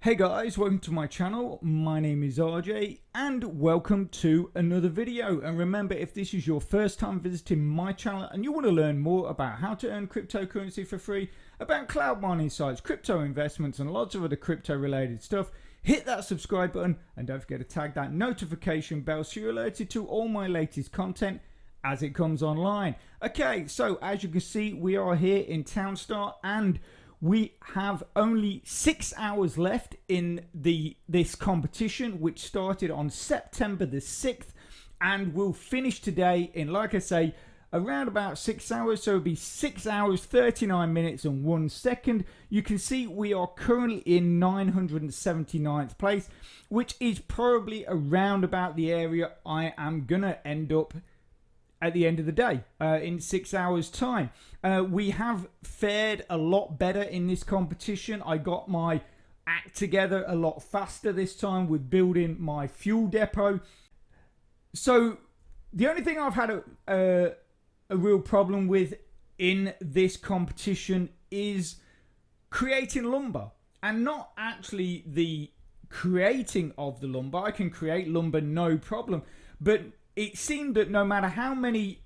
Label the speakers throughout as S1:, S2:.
S1: Hey guys, welcome to my channel. My name is RJ and welcome to another video. And remember, if this is your first time visiting my channel and you want to learn more about how to earn cryptocurrency for free, about cloud mining sites, crypto investments and lots of other crypto related stuff, hit that subscribe button and don't forget to tag that notification bell so you're alerted to all my latest content as it comes online. Okay, so as you can see, we are here in Townstar and we have only 6 hours left in this competition, which started on September the 6th and will finish today in, like I say, around about 6 hours. So it'll be 6 hours, 39 minutes and 1 second. You can see we are currently in 979th place, which is probably around about the area I am gonna end up at the end of the day in 6 hours time. We have fared a lot better in this competition. I got my act together a lot faster this time with building my fuel depot. So the only thing I've had a real problem with in this competition is creating lumber, and not actually the creating of the lumber. I can create lumber no problem, but it seemed that no matter how many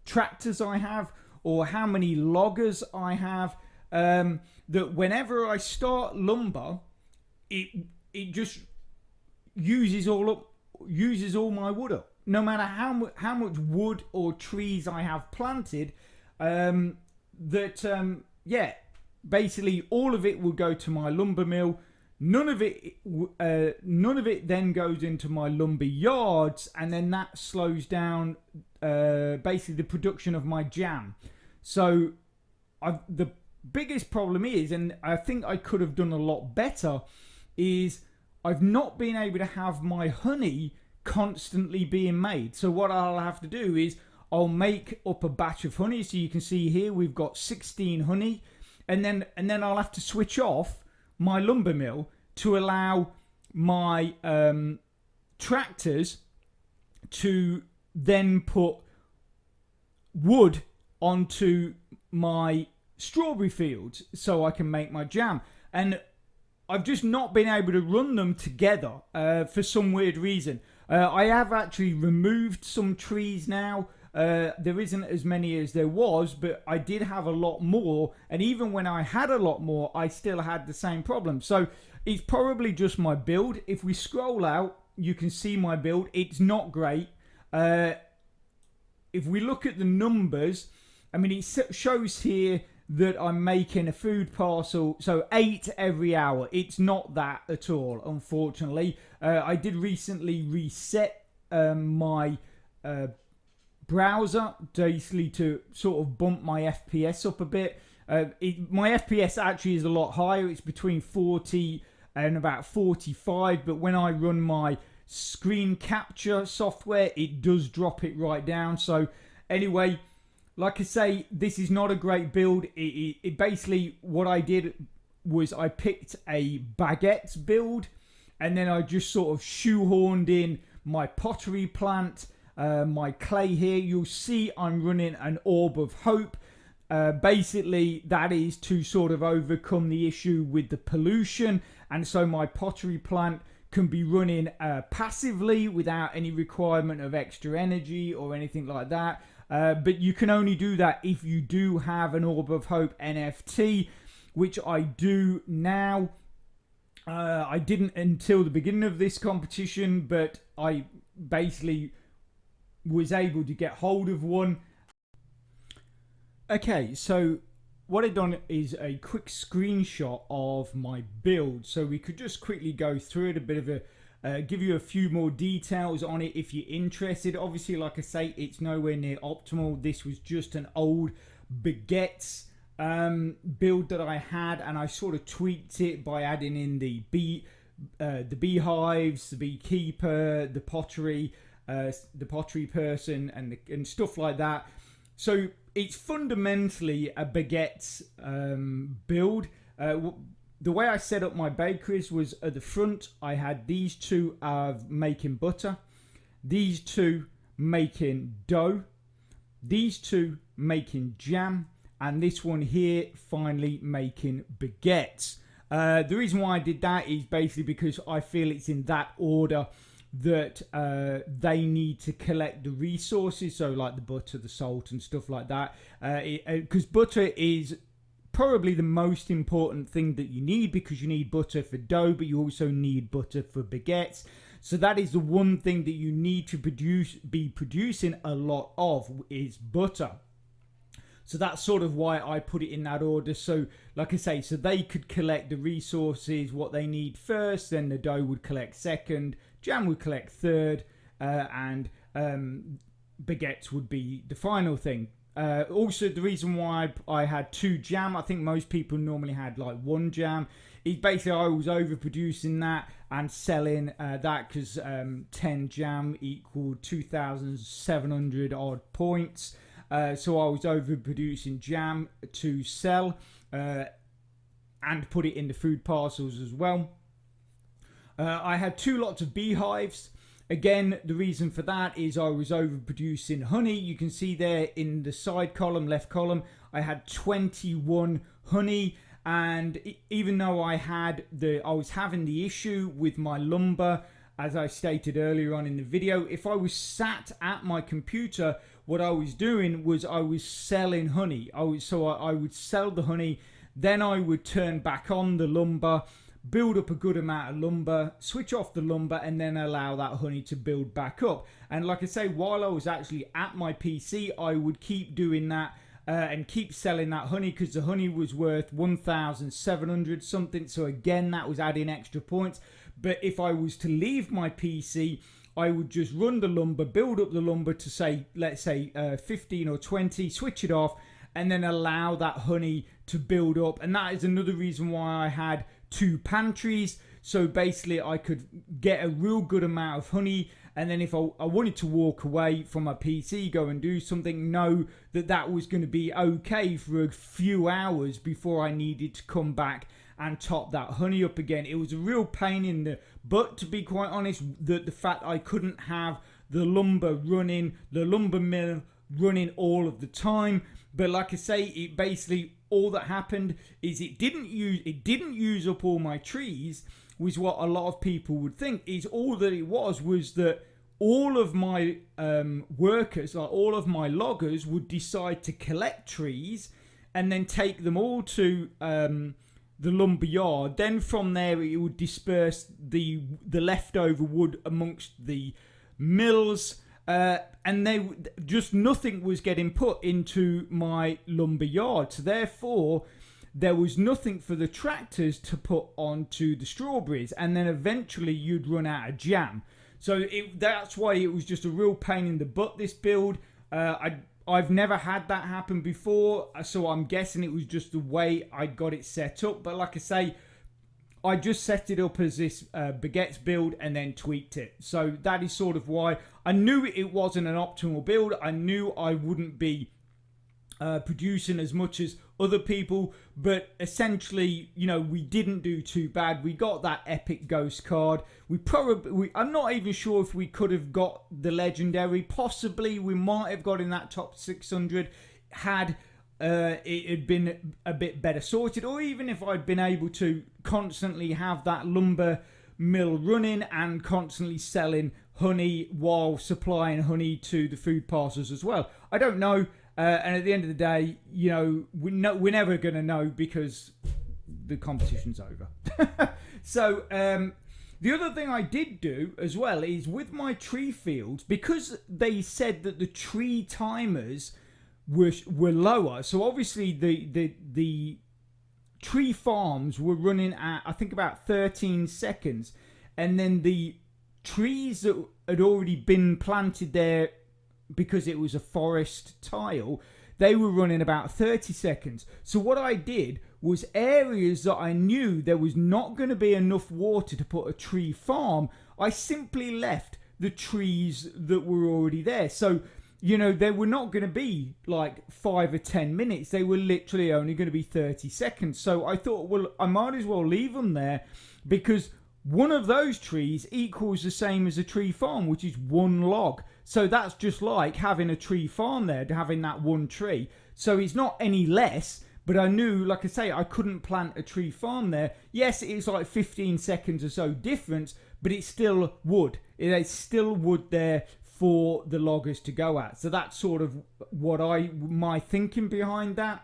S1: tractors I have or how many loggers I have, that whenever I start lumber, it just uses all my wood up. No matter how much wood or trees I have planted, yeah, basically all of it will go to my lumber mill. None of it then goes into my lumber yards, and then that slows down basically the production of my jam. So the biggest problem is, and I think I could have done a lot better, is I've not been able to have my honey constantly being made. So what I'll have to do is I'll make up a batch of honey. So you can see here we've got 16 honey, and then I'll have to switch off my lumber mill to allow my tractors to then put wood onto my strawberry fields so I can make my jam. And I've just not been able to run them together for some weird reason. I have actually removed some trees now. There isn't as many as there was, but I did have a lot more, and even when I had a lot more, I still had the same problem. So it's probably just my build. If we scroll out, you can see my build. It's not great. If we look at the numbers, I mean, it shows here that I'm making a food parcel, so 8 every hour. It's not that at all, unfortunately. I did recently reset my browser basically to sort of bump my FPS up a bit. My FPS actually is a lot higher. It's between 40 and about 45, but when I run my screen capture software, it does drop it right down. So anyway, like I say, this is not a great build. It basically, what I did was I picked a baguette build, and then I just sort of shoehorned in my pottery plant, my clay here. You'll see I'm running an orb of hope. Basically that is to sort of overcome the issue with the pollution, and so my pottery plant can be running passively without any requirement of extra energy or anything like that. But you can only do that if you do have an orb of hope NFT, which I do now. I didn't until the beginning of this competition, but I basically was able to get hold of one. Okay, so what I've done is a quick screenshot of my build, so we could just quickly go through it, a bit of a give you a few more details on it if you're interested. Obviously, like I say, it's nowhere near optimal. This was just an old baguettes build that I had, and I sort of tweaked it by adding in the beehives, the beekeeper, the pottery person, and stuff like that. So it's fundamentally a baguette build. The way I set up my bakeries was at the front I had these two of making butter, these two making dough, these two making jam, and this one here finally making baguettes. The reason why I did that is basically because I feel it's in that order that they need to collect the resources, so like the butter, the salt and stuff like that, because butter is probably the most important thing that you need, because you need butter for dough, but you also need butter for baguettes. So that is the one thing that you need to be producing a lot of, is butter. So that's sort of why I put it in that order. So like I say, so they could collect the resources, what they need first, then the dough would collect second, jam would collect third, and baguettes would be the final thing. Also, the reason why I had 2 jam, I think most people normally had like 1 jam, is basically I was overproducing that and selling that, because 10 jam equaled 2,700 odd points. So I was overproducing jam to sell and put it in the food parcels as well. I had 2 lots of beehives. Again, the reason for that is I was overproducing honey. You can see there in the side column, left column, I had 21 honey. And even though I was having the issue with my lumber, as I stated earlier on in the video, if I was sat at my computer, what I was doing was I was selling honey. I would sell the honey, then I would turn back on the lumber, build up a good amount of lumber, switch off the lumber, and then allow that honey to build back up. And like I say, while I was actually at my PC, I would keep doing that and keep selling that honey, because the honey was worth 1,700 something. So again, that was adding extra points. But if I was to leave my PC, I would just run the lumber, build up the lumber to say, let's say 15 or 20, switch it off, and then allow that honey to build up. And that is another reason why I had 2 pantries. So basically I could get a real good amount of honey, and then if I wanted to walk away from my PC, go and do something, know that that was going to be okay for a few hours before I needed to come back and top that honey up again. It was a real pain in the butt, to be quite honest, that the fact I couldn't have the lumber mill running all of the time. But like I say, it basically, all that happened is it didn't use up all my trees, was what a lot of people would think. Is all that it was that all of my workers, like all of my loggers, would decide to collect trees and then take them all to the lumber yard. Then from there it would disperse the leftover wood amongst the mills, and nothing was getting put into my lumber yard. So therefore there was nothing for the tractors to put onto the strawberries, and then eventually you'd run out of jam. So that's why it was just a real pain in the butt, this build. I've never had that happen before, so I'm guessing it was just the way I got it set up. But like I say, I just set it up as this baguettes build and then tweaked it. So that is sort of why I knew it wasn't an optimal build. I knew I wouldn't be producing as much as other people, but essentially, you know, we didn't do too bad. We got that epic ghost card. I'm not even sure if we could have got the legendary. Possibly we might have got in that top 600 had it had been a bit better sorted, or even if I'd been able to constantly have that lumber mill running and constantly selling honey while supplying honey to the food parcels as well. I don't know. And at the end of the day, you know, we're never going to know, because the competition's over. So the other thing I did do as well is with my tree fields, because they said that the tree timers were lower. So obviously the tree farms were running at, I think, about 13 seconds. And then the trees that had already been planted there, because it was a forest tile, they were running about 30 seconds. So what I did was, areas that I knew there was not going to be enough water to put a tree farm, I simply left the trees that were already there. So, you know, they were not going to be like 5 or 10 minutes. They were literally only going to be 30 seconds. So I thought, well, I might as well leave them there, because one of those trees equals the same as a tree farm, which is 1 log. So that's just like having a tree farm there, having that one tree. So it's not any less, But I knew, like I say, I couldn't plant a tree farm there. Yes, it's like 15 seconds or so difference, but it's still wood. It's still wood there for the loggers to go at. So that's sort of what my thinking behind that.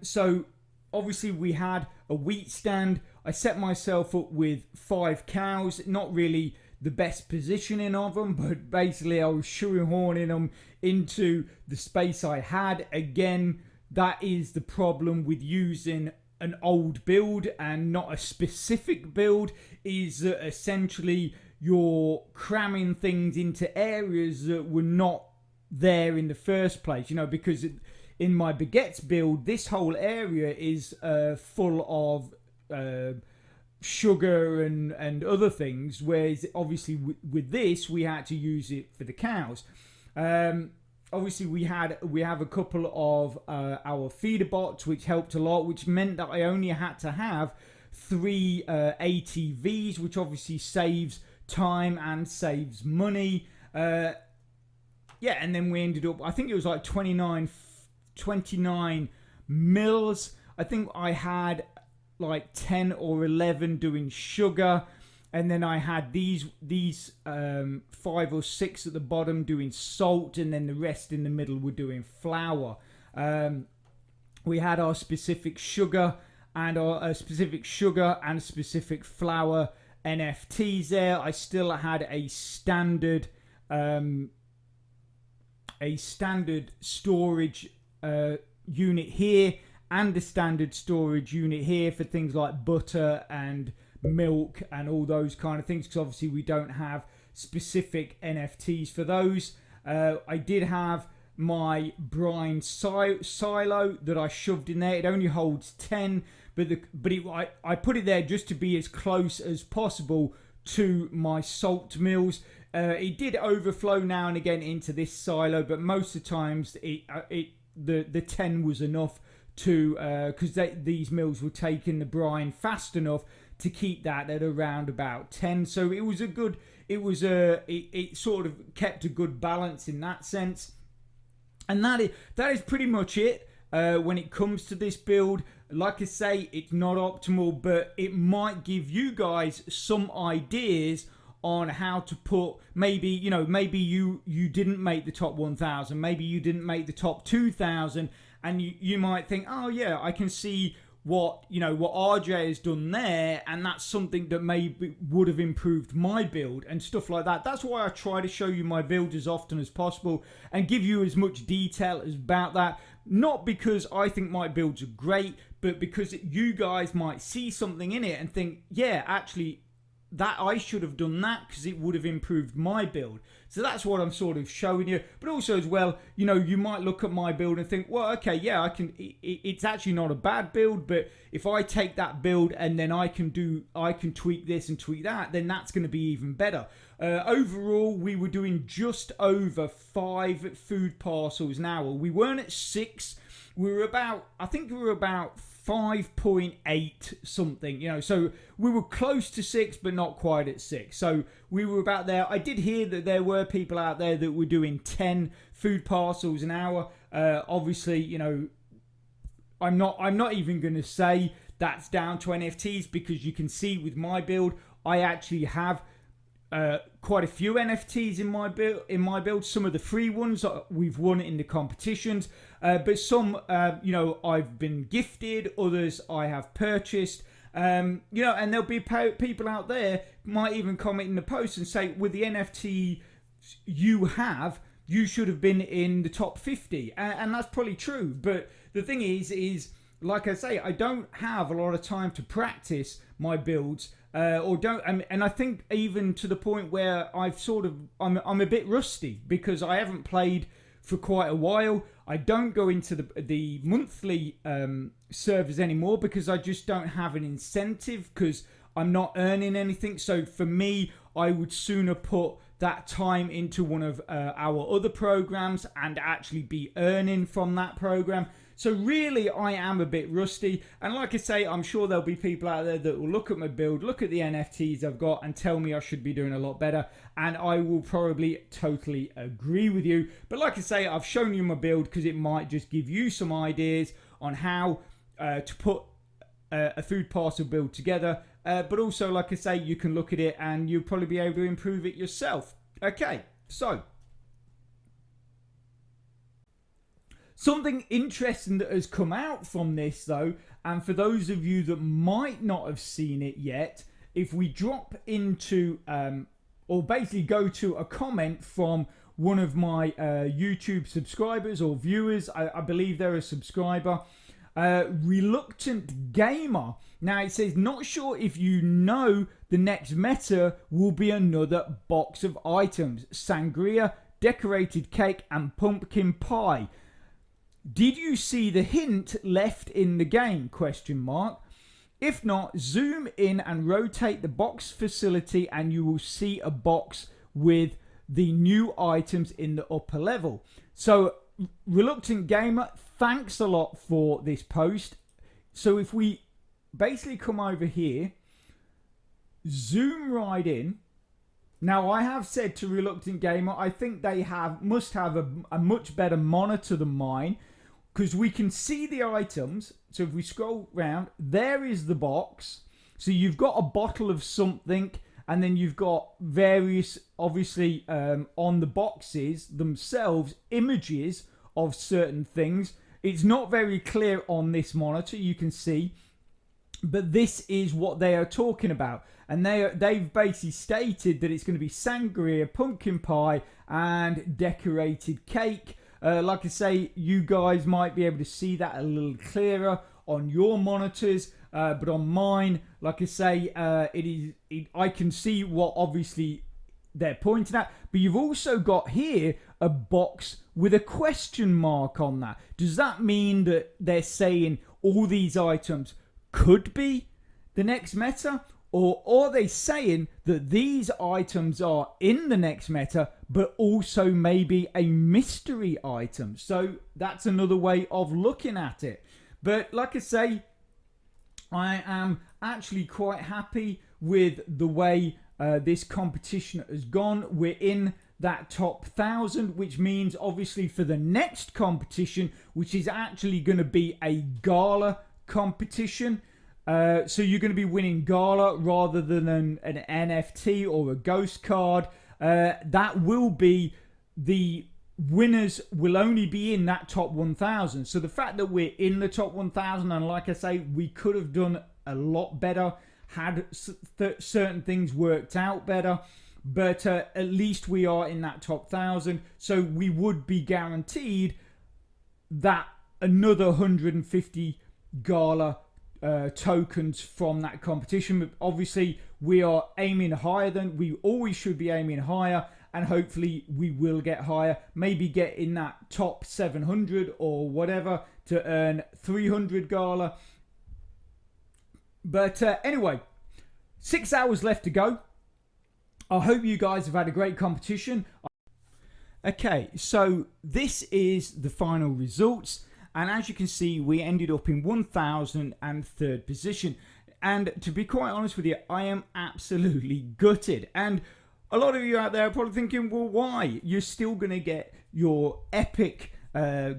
S1: So obviously we had a wheat stand. I set myself up with 5 cows, not really the best positioning of them, but basically I was shoehorning them into the space I had. Again, that is the problem with using an old build and not a specific build, is that essentially you're cramming things into areas that were not there in the first place, because in my baguettes build, this whole area is full of sugar and other things, whereas obviously with this we had to use it for the cows. Obviously we have a couple of our feeder bots, which helped a lot, which meant that I only had to have 3 ATVs, which obviously saves time and saves money. And then we ended up, I think it was like 29 mils. I think I had like 10 or 11 doing sugar, and then I had these 5 or 6 at the bottom doing salt, and then the rest in the middle were doing flour. We had our specific sugar and specific flour NFTs there. I still had a standard storage unit here and a standard storage unit here for things like butter and milk and all those kind of things, because obviously we don't have specific NFTs for those. I did have my brine silo that I shoved in there. It only holds 10, but I put it there just to be as close as possible to my salt mills. It did overflow now and again into this silo, but most of the times the 10 was enough to, because these mills were taking the brine fast enough to keep that at around about 10. So it was it sort of kept a good balance in that sense. And that is pretty much it when it comes to this build. Like I say, it's not optimal, but it might give you guys some ideas on how to put, maybe you didn't make the top 1,000, maybe you didn't make the top 2,000, and you might think, oh yeah, I can see what RJ has done there, and that's something that maybe would have improved my build and stuff like that. That's why I try to show you my build as often as possible and give you as much detail as about that. Not because I think my builds are great, but because you guys might see something in it and think, yeah, actually, that I should have done that because it would have improved my build. So that's what I'm sort of showing you. But also as well, you might look at my build and think, well, okay, yeah, I can. It's actually not a bad build, but if I take that build and then I can tweak this and tweak that, then that's going to be even better. Overall, we were doing just over 5 food parcels an hour. We weren't at 6. We were about 5.8 something, so we were close to 6 but not quite at 6, so we were about there. I did hear that there were people out there that were doing 10 food parcels an hour. Obviously, I'm not even going to say that's down to NFTs, because you can see with my build I actually have quite a few NFTs in my build. Some of the free ones we've won in the competitions, but some I've been gifted, others I have purchased. And there'll be people out there might even comment in the post and say, with the NFT you should have been in the top 50, and that's probably true. But the thing is like I say, I don't have a lot of time to practice my builds. And I think even to the point where I'm a bit rusty because I haven't played for quite a while. I don't go into the monthly servers anymore because I just don't have an incentive, because I'm not earning anything. So for me, I would sooner put that time into one of our other programs and actually be earning from that program. So really, I am a bit rusty. And like I say, I'm sure there'll be people out there that will look at my build, look at the NFTs I've got, and tell me I should be doing a lot better. And I will probably totally agree with you. But like I say, I've shown you my build because it might just give you some ideas on how to put a food parcel build together. But also, like I say, you can look at it and you'll probably be able to improve it yourself. Okay, so something interesting that has come out from this though, and for those of you that might not have seen it yet, if we drop into or basically go to a comment from one of my YouTube subscribers or viewers, I believe they're a subscriber, Reluctant Gamer. Now it says, not sure if you know the next meta will be another box of items, sangria, decorated cake and pumpkin pie. Did you see the hint left in the game? Question mark. If not, zoom in and rotate the box facility and you will see a box with the new items in the upper level. So Reluctant Gamer, thanks a lot for this post. So if we basically come over here, zoom right in. Now I have said to Reluctant Gamer, I think they must have a much better monitor than mine, because we can see the items. So if we scroll round, there is the box. So you've got a bottle of something, and then you've got various, obviously, on the boxes themselves, images of certain things. It's not very clear on this monitor, you can see, but this is what they are talking about. And they've basically stated that it's going to be sangria, pumpkin pie, and decorated cake. Like I say, you guys might be able to see that a little clearer on your monitors, but on mine, like I say, I can see what obviously they're pointing at. But you've also got here a box with a question mark on that. Does that mean that they're saying all these items could be the next meta? Or are they saying that these items are in the next meta, but also maybe a mystery item? So that's another way of looking at it. But like I say, I am actually quite happy with the way this competition has gone. We're in that top 1,000, which means obviously for the next competition, which is actually going to be a gala competition. So you're going to be winning gala rather than an NFT or a ghost card. That will be, the winners will only be in that top 1,000. So the fact that we're in the top 1,000, and like I say, we could have done a lot better had certain things worked out better. But at least we are in that top 1,000. So we would be guaranteed that another 150 gala tokens from that competition. But obviously we are aiming higher than we always should be aiming higher, and hopefully we will get higher, maybe get in that top 700 or whatever to earn 300 gala. But anyway, 6 hours left to go. I hope you guys have had a great competition. Okay, so this is the final results. And as you can see, we ended up in 1,003rd position. And to be quite honest with you, I am absolutely gutted. And a lot of you out there are probably thinking, well, why? You're still going to get your epic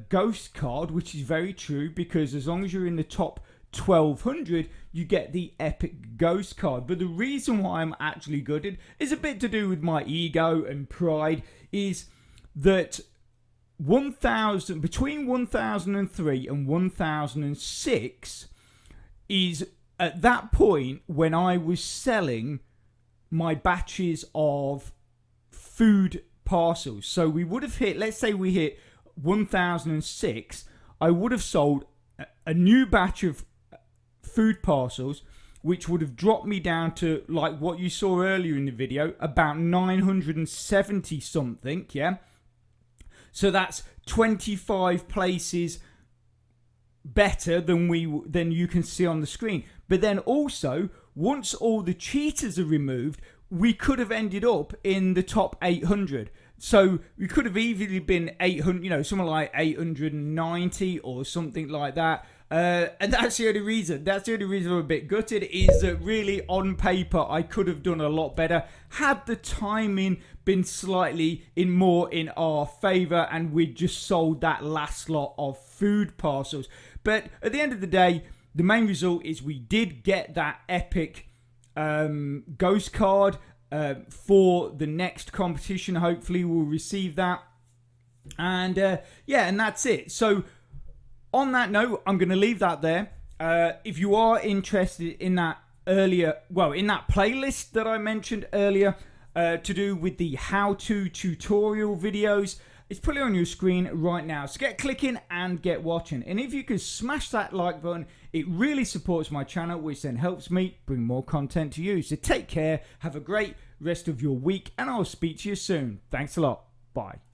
S1: ghost card, which is very true, because as long as you're in the top 1,200, you get the epic ghost card. But the reason why I'm actually gutted is a bit to do with my ego and pride, is that between 1003 and 1006 is at that point when I was selling my batches of food parcels. So we would have hit, let's say we hit 1006, I would have sold a new batch of food parcels, which would have dropped me down to, like what you saw earlier in the video, about 970 something, yeah? So that's 25 places better than you can see on the screen. But then also, once all the cheaters are removed, we could have ended up in the top 800. So we could have easily been 800, you know, something like 890 or something like that. And that's the only reason. That's the only reason I'm a bit gutted, is that really on paper I could have done a lot better had the timing been slightly more in our favour and we'd just sold that last lot of food parcels. But at the end of the day, the main result is we did get that epic ghost card for the next competition. Hopefully we'll receive that. And yeah, and that's it. So on that note, I'm going to leave that there. If you are interested in that in that playlist that I mentioned earlier, to do with the how-to tutorial videos, it's probably on your screen right now. So get clicking and get watching. And if you can smash that like button, it really supports my channel, which then helps me bring more content to you. So take care, have a great rest of your week, and I'll speak to you soon. Thanks a lot. Bye.